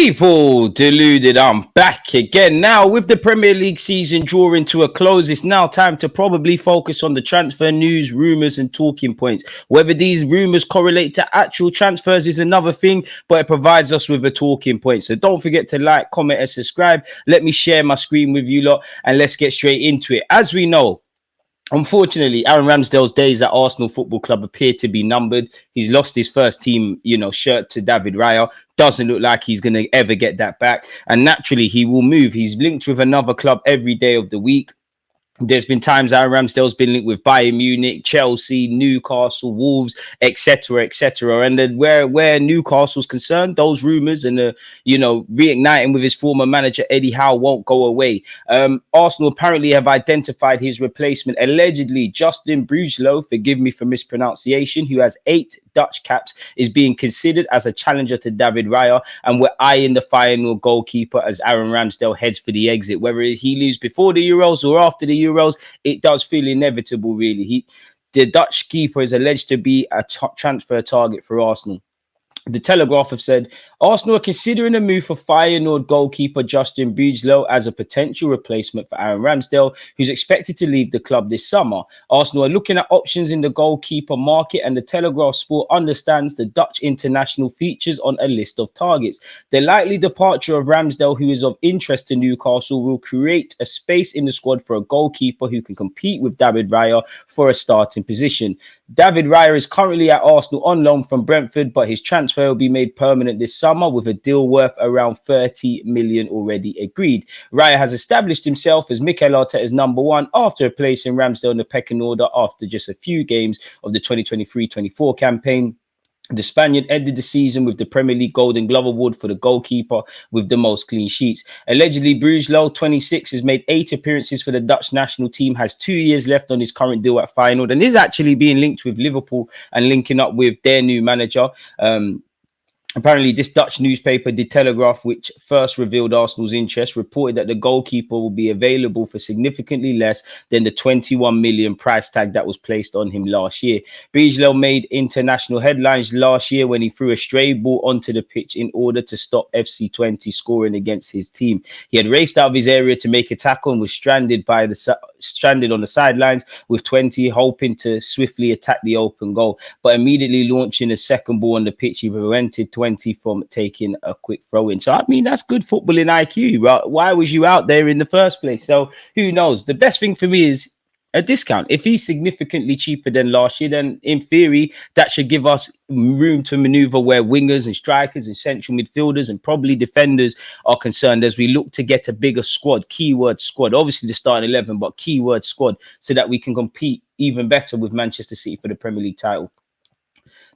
People, deluded, I'm back again. Now, with the Premier League season drawing to a close, it's now time to probably focus on the transfer news, rumours and talking points. Whether these rumours correlate to actual transfers is another thing, but it provides us with a talking point. So don't forget to like, comment and subscribe. Let me share my screen with you lot and let's get straight into it. As we know, unfortunately, Aaron Ramsdale's days at Arsenal Football Club appear to be numbered. He's lost his first team, shirt to David Raya. Doesn't look like he's going to ever get that back. And naturally, he will move. He's linked with another club every day of the week. There's been times Aaron Ramsdale's been linked with Bayern Munich, Chelsea, Newcastle, Wolves, etc., etc. And then where Newcastle's concerned, those rumours and reigniting with his former manager Eddie Howe won't go away. Arsenal apparently have identified his replacement, allegedly Justin Bijlow, forgive me for mispronunciation, who has 8 Dutch caps, is being considered as a challenger to David Raya, and we're eyeing the final goalkeeper as Aaron Ramsdale heads for the exit. Whether he leaves before the Euros or after the Euros, it does feel inevitable, really. The Dutch keeper is alleged to be a transfer target for Arsenal. The Telegraph have said Arsenal are considering a move for Feyenoord goalkeeper Justin Bijlow as a potential replacement for Aaron Ramsdale, who's expected to leave the club this summer. Arsenal are looking at options in the goalkeeper market, and the Telegraph Sport understands the Dutch international features on a list of targets. The likely departure of Ramsdale, who is of interest to Newcastle, will create a space in the squad for a goalkeeper who can compete with David Raya for a starting position. David Raya is currently at Arsenal on loan from Brentford, but his transfer will be made permanent this summer with a deal worth around 30 million already agreed. Raya has established himself as Mikel Arteta's number one after replacing Ramsdale in the pecking order after just a few games of the 2023-24 campaign. The Spaniard ended the season with the Premier League Golden Glove Award for the goalkeeper with the most clean sheets. Allegedly, Bijlow, 26, has made 8 appearances for the Dutch national team, has 2 years left on his current deal at Feyenoord, and is actually being linked with Liverpool and linking up with their new manager. Apparently, this Dutch newspaper, The Telegraph, which first revealed Arsenal's interest, reported that the goalkeeper will be available for significantly less than the 21 million price tag that was placed on him last year. Bijlow made international headlines last year when he threw a stray ball onto the pitch in order to stop FC 20 scoring against his team. He had raced out of his area to make a tackle and was stranded on the sidelines, with 20 hoping to swiftly attack the open goal, but immediately launching a second ball on the pitch, he prevented 20 from taking a quick throw in. So, I mean, that's good footballing IQ, right? Why was you out there in the first place? So, who knows? The best thing for me is a discount. If he's significantly cheaper than last year, then in theory, that should give us room to maneuver where wingers and strikers and central midfielders and probably defenders are concerned as we look to get a bigger squad, keyword squad, obviously the starting 11, but keyword squad, so that we can compete even better with Manchester City for the Premier League title.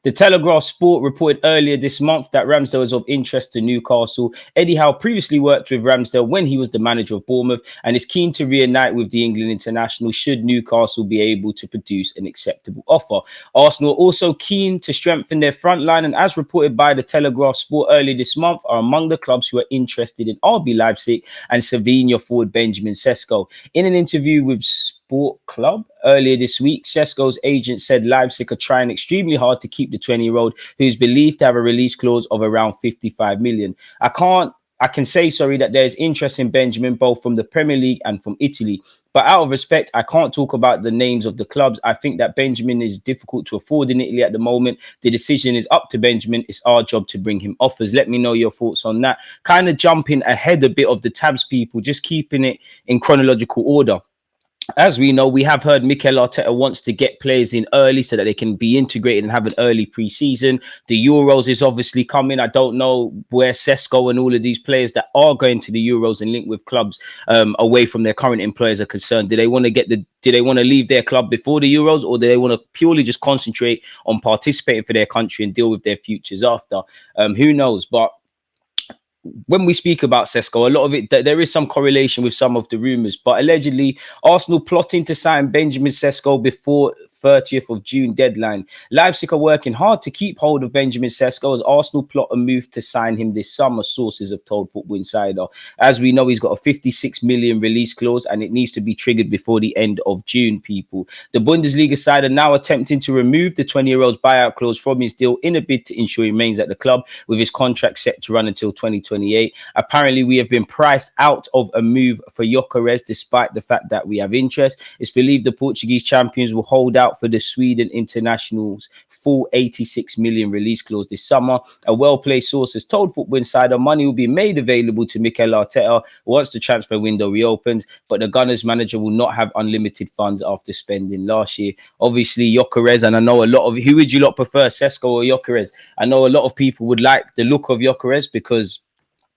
The Telegraph Sport reported earlier this month that Ramsdale is of interest to Newcastle. Eddie Howe previously worked with Ramsdale when he was the manager of Bournemouth and is keen to reunite with the England international should Newcastle be able to produce an acceptable offer. Arsenal are also keen to strengthen their front line, and as reported by the Telegraph Sport earlier this month, are among the clubs who are interested in RB Leipzig and Sevilla forward Benjamin Sesko. In an interview with Sport Club earlier this week, Sesko's agent said Leipzig are trying extremely hard to keep the 20-year-old, who is believed to have a release clause of around 55 million. I can say that there's interest in Benjamin both from the Premier League and from Italy. But out of respect, I can't talk about the names of the clubs. I think that Benjamin is difficult to afford in Italy at the moment. The decision is up to Benjamin. It's our job to bring him offers. Let me know your thoughts on that. Kind of jumping ahead a bit of the tabs, people, just keeping it in chronological order. As we know, we have heard Mikel Arteta wants to get players in early so that they can be integrated and have an early pre-season. The Euros is obviously coming. I don't know where Sesko and all of these players that are going to the Euros and linked with clubs away from their current employers are concerned. Do they want to leave their club before the Euros, or do they want to purely just concentrate on participating for their country and deal with their futures after? Who knows? But when we speak about Sesko, a lot of it, there is some correlation with some of the rumours, but allegedly Arsenal plotting to sign Benjamin Sesko 30th of June deadline. Leipzig are working hard to keep hold of Benjamin Sesko as Arsenal plot a move to sign him this summer, sources have told Football Insider. As we know, he's got a 56 million release clause and it needs to be triggered before the end of June, people. The Bundesliga side are now attempting to remove the 20-year-old's buyout clause from his deal in a bid to ensure he remains at the club, with his contract set to run until 2028. Apparently, we have been priced out of a move for Gyökeres despite the fact that we have interest. It's believed the Portuguese champions will hold out for the Sweden internationals' full 86 million release clause this summer. A well-placed source has told Football Insider money will be made available to Mikel Arteta once the transfer window reopens, but the Gunners manager will not have unlimited funds after spending last year. Obviously, Gyökeres, and I know a lot of, who would you lot prefer, Sesko or Gyökeres? I know a lot of people would like the look of Gyökeres because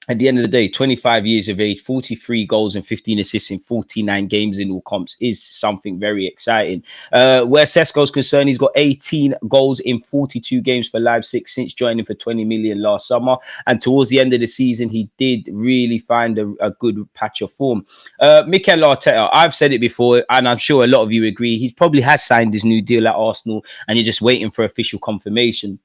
at the end of the day, 25 years of age, 43 goals and 15 assists in 49 games in all comps is something very exciting. Where Sesko's concerned, he's got 18 goals in 42 games for Leipzig since joining for 20 million last summer. And towards the end of the season, he did really find a good patch of form. Mikel Arteta, I've said it before, and I'm sure a lot of you agree, he probably has signed his new deal at Arsenal and you're just waiting for official confirmation.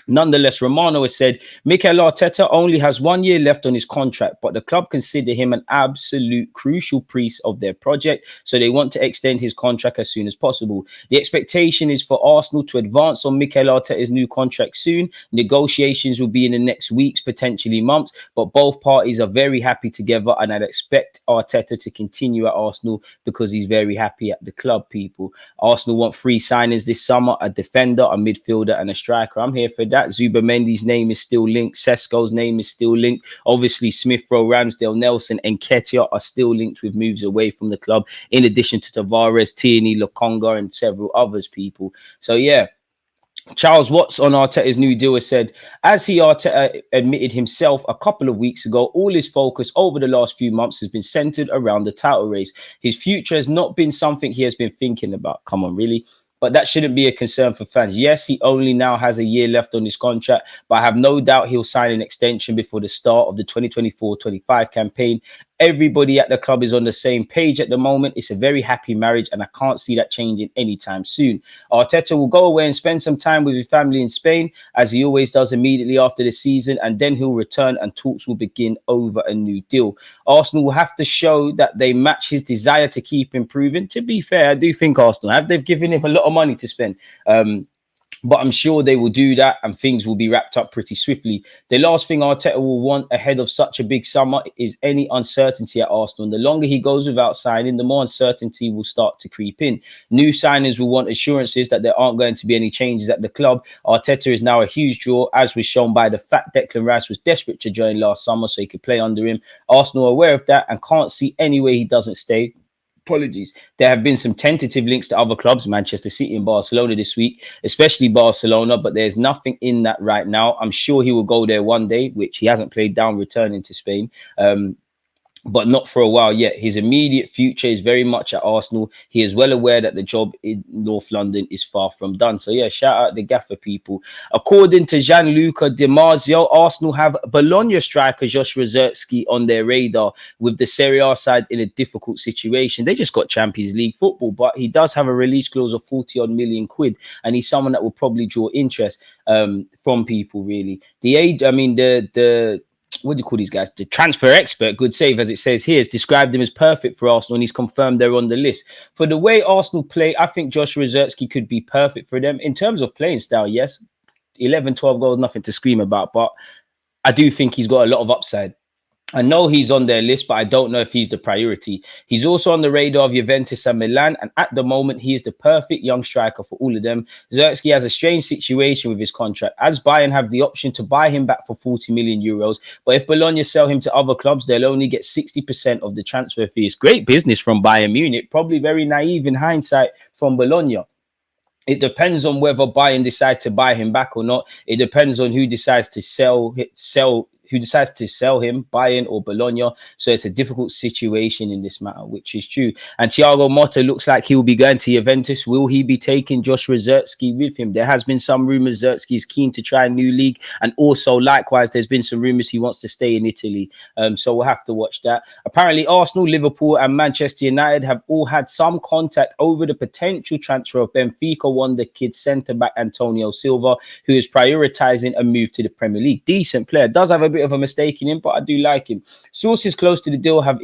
Nonetheless, Romano has said Mikel Arteta only has 1 year left on his contract, but the club consider him an absolute crucial piece of their project, so they want to extend his contract as soon as possible. The expectation is for Arsenal to advance on Mikel Arteta's new contract soon. Negotiations will be in the next weeks, potentially months, but both parties are very happy together, and I'd expect Arteta to continue at Arsenal because he's very happy at the club, people. Arsenal want 3 signings this summer, a defender, a midfielder, and a striker. I'm here for that. Zubimendi's name is still linked. Sesko's name is still linked. Obviously, Smith Rowe, Ramsdale, Nelson, and Nketiah are still linked with moves away from the club, in addition to Tavares, Tierney, Lokonga, and several others, people. So, yeah. Charles Watts on Arteta's new deal has said, as Arteta admitted himself a couple of weeks ago, all his focus over the last few months has been centered around the title race. His future has not been something he has been thinking about. Come on, really? But that shouldn't be a concern for fans. Yes, he only now has a year left on his contract, but I have no doubt he'll sign an extension before the start of the 2024-25 campaign. Everybody at the club is on the same page at the moment. It's a very happy marriage, and I can't see that changing anytime soon. Arteta will go away and spend some time with his family in Spain, as he always does immediately after the season, and then he'll return and talks will begin over a new deal. Arsenal will have to show that they match his desire to keep improving. To be fair, I do think Arsenal they've given him a lot of money to spend. But I'm sure they will do that and things will be wrapped up pretty swiftly. The last thing Arteta will want ahead of such a big summer is any uncertainty at Arsenal. And the longer he goes without signing, the more uncertainty will start to creep in. New signers will want assurances that there aren't going to be any changes at the club. Arteta is now a huge draw, as was shown by the fact Declan Rice was desperate to join last summer so he could play under him. Arsenal are aware of that and can't see any way he doesn't stay. Apologies. There have been some tentative links to other clubs, Manchester City and Barcelona this week, especially Barcelona, but there's nothing in that right now. I'm sure he will go there one day, which he hasn't played down returning to Spain. But not for a while yet. His immediate future is very much at Arsenal. He is well aware that the job in North London is far from done. So, yeah, shout out the gaffer, people. According to Gianluca Di Marzio, Arsenal have Bologna striker Josh Ruzerski on their radar, with the Serie A side in a difficult situation. They just got Champions League football, but he does have a release clause of 40-odd million quid, and he's someone that will probably draw interest from people, really. What do you call these guys? The transfer expert, good save, as it says here, has described him as perfect for Arsenal, and he's confirmed they're on the list. For the way Arsenal play, I think Josh Ruzerski could be perfect for them. In terms of playing style, yes, 11, 12 goals, nothing to scream about, but I do think he's got a lot of upside. I know he's on their list, but I don't know if he's the priority. He's also on the radar of Juventus and Milan, and at the moment, he is the perfect young striker for all of them. Zerkzee has a strange situation with his contract, as Bayern have the option to buy him back for 40 million euros. But if Bologna sell him to other clubs, they'll only get 60% of the transfer fees. Great business from Bayern Munich, probably very naive in hindsight from Bologna. It depends on whether Bayern decide to buy him back or not. It depends on who decides to sell who decides to sell him, Bayern or Bologna. So it's a difficult situation in this matter, which is true. And Thiago Motta looks like he will be going to Juventus. Will he be taking Josh Zirkzee with him? There has been some rumours Zirkzee is keen to try a new league. And also, likewise, there's been some rumours he wants to stay in Italy. So we'll have to watch that. Apparently, Arsenal, Liverpool and Manchester United have all had some contact over the potential transfer of Benfica wonder kid centre-back Antonio Silva, who is prioritising a move to the Premier League. Decent player. Does have a bit of a mistake in him, but I do like him. Sources close to the deal have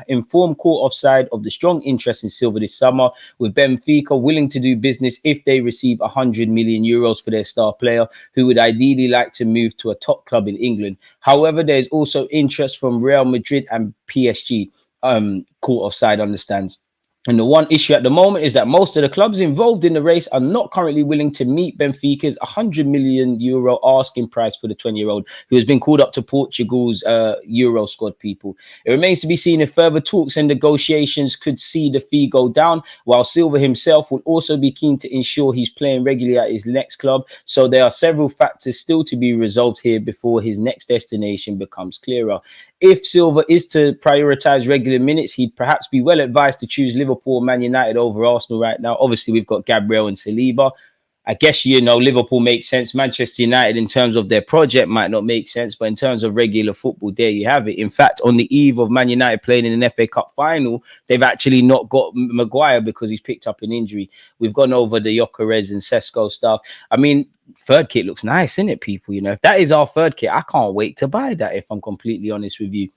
informed Court Offside of the strong interest in Silva this summer, with Benfica willing to do business if they receive 100 million euros for their star player, who would ideally like to move to a top club in England. However, there is also interest from Real Madrid and PSG. Court Offside understands. And the one issue at the moment is that most of the clubs involved in the race are not currently willing to meet Benfica's 100 million euro asking price for the 20-year-old, who has been called up to Portugal's Euro squad, people. It remains to be seen if further talks and negotiations could see the fee go down, while Silva himself will also be keen to ensure he's playing regularly at his next club. So there are several factors still to be resolved here before his next destination becomes clearer. If Silva is to prioritise regular minutes, he'd perhaps be well advised to choose Liverpool or Man United over Arsenal right now. Obviously, we've got Gabriel and Saliba. I guess, Liverpool makes sense. Manchester United, in terms of their project, might not make sense. But in terms of regular football, there you have it. In fact, on the eve of Man United playing in an FA Cup final, they've actually not got Maguire because he's picked up an injury. We've gone over the Gyökeres and Sesko stuff. I mean, third kit looks nice, isn't it, people? If that is our third kit, I can't wait to buy that, if I'm completely honest with you.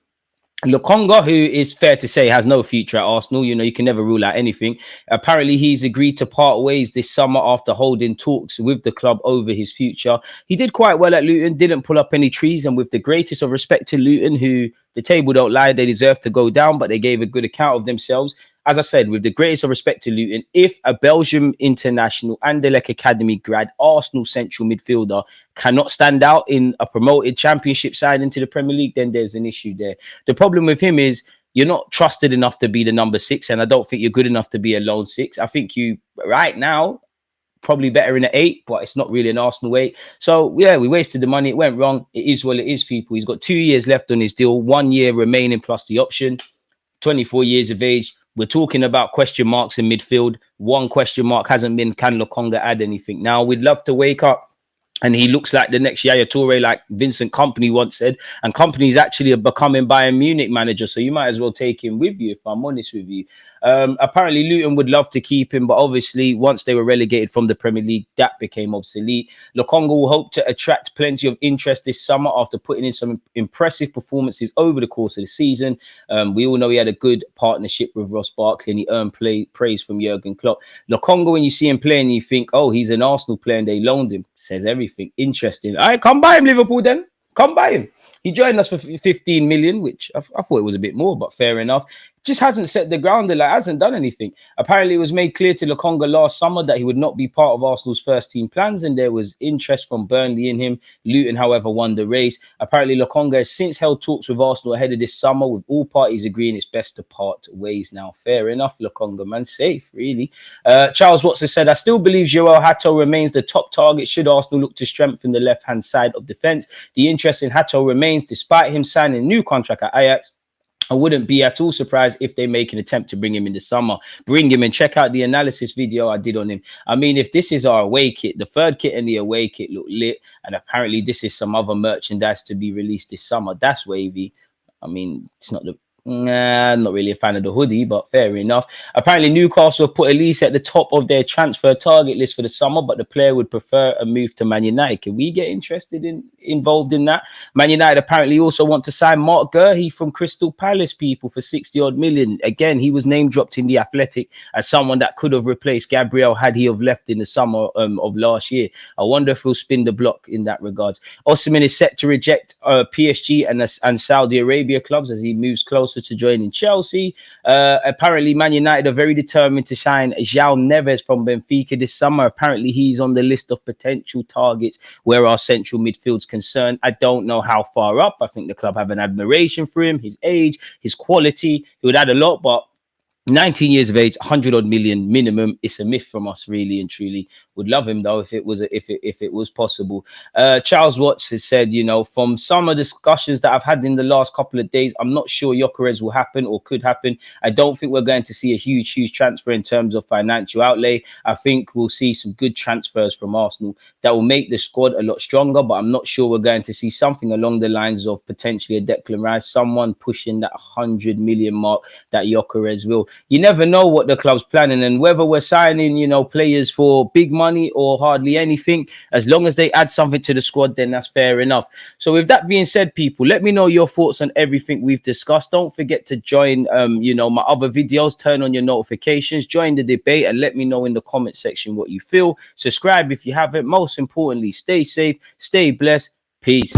Lokonga, who is fair to say has no future at Arsenal, you can never rule out anything. Apparently, he's agreed to part ways this summer after holding talks with the club over his future. He did quite well at Luton, didn't pull up any trees, and with the greatest of respect to Luton, who the table don't lie, they deserve to go down, but they gave a good account of themselves. As I said, with the greatest of respect to Luton, if a Belgium international Anderlecht Academy grad Arsenal central midfielder cannot stand out in a promoted championship side into the Premier League, then there's an issue there. The problem with him is you're not trusted enough to be the number 6, and I don't think you're good enough to be a lone 6. I think you, right now, probably better in an 8, but it's not really an Arsenal 8. So, yeah, we wasted the money. It went wrong. It is what it is, people. He's got 2 years left on his deal, 1 year remaining plus the option, 24 years of age. We're talking about question marks in midfield. One question mark hasn't been, can Lokonga add anything? Now, we'd love to wake up and he looks like the next Yaya Toure, like Vincent Kompany once said. And Kompany's actually becoming Bayern Munich manager, so you might as well take him with you, if I'm honest with you. Apparently, Luton would love to keep him, but obviously, once they were relegated from the Premier League, that became obsolete. Lokonga will hope to attract plenty of interest this summer after putting in some impressive performances over the course of the season. We all know he had a good partnership with Ross Barkley, and he earned praise from Jurgen Klopp. Lokonga, when you see him playing, you think, oh, he's an Arsenal player and they loaned him. Says everything. Interesting. All right, come buy him, Liverpool, then. Come buy him. He joined us for 15 million, which I thought it was a bit more, but fair enough. Just hasn't set the ground, like hasn't done anything. Apparently, it was made clear to Lokonga last summer that he would not be part of Arsenal's first team plans, and there was interest from Burnley in him. Luton, however, won the race. Apparently, Lokonga has since held talks with Arsenal ahead of this summer, with all parties agreeing it's best to part ways now. Fair enough, Lokonga, man. Safe, really. Charles Watson said, I still believe Joel Hatto remains the top target should Arsenal look to strengthen the left-hand side of defence. The interest in Hatto remains, despite him signing a new contract at Ajax. I wouldn't be at all surprised if they make an attempt to bring him in the summer. Bring him and check out the analysis video I did on him. I mean, if this is our away kit, the third kit and the away kit look lit, and apparently this is some other merchandise to be released this summer, that's wavy. I mean, it's not the... Nah, I'm not really a fan of the hoodie, but fair enough. Apparently, Newcastle have put Elise at the top of their transfer target list for the summer, but the player would prefer a move to Man United. Can we get involved in that? Man United apparently also want to sign Mark Gurhey from Crystal Palace, people, for 60-odd million. Again, he was name dropped in The Athletic as someone that could have replaced Gabriel had he have left in the summer of last year. I wonder if he'll spin the block in that regards. Osimhen is set to reject PSG and Saudi Arabia clubs as he moves closer to joining Chelsea. Apparently, Man United are very determined to sign João Neves from Benfica this summer. Apparently, he's on the list of potential targets where our central midfield's concerned. I don't know how far up. I think the club have an admiration for him, his age, his quality. He would add a lot, but 19 years of age, 100-odd million minimum. It's a myth from us, really and truly. Would love him though if it was if it was possible. Charles Watts has said, you know, from some of the discussions that I've had in the last couple of days, I'm not sure Gyökeres will happen or could happen. I don't think we're going to see a huge transfer in terms of financial outlay. I think we'll see some good transfers from Arsenal that will make the squad a lot stronger, but I'm not sure we're going to see something along the lines of potentially a Declan Rice, someone pushing that 100 million mark that Gyökeres will. You never know what the club's planning, and whether we're signing, you know, players for big money or hardly anything, as long as they add something to the squad, then that's fair enough. So with that being said, people, let me know your thoughts on everything we've discussed. Don't forget to join, you know, my other videos, turn on your notifications, join the debate, and let me know in the comment section what you feel. Subscribe if you haven't. Most importantly, stay safe, stay blessed. Peace.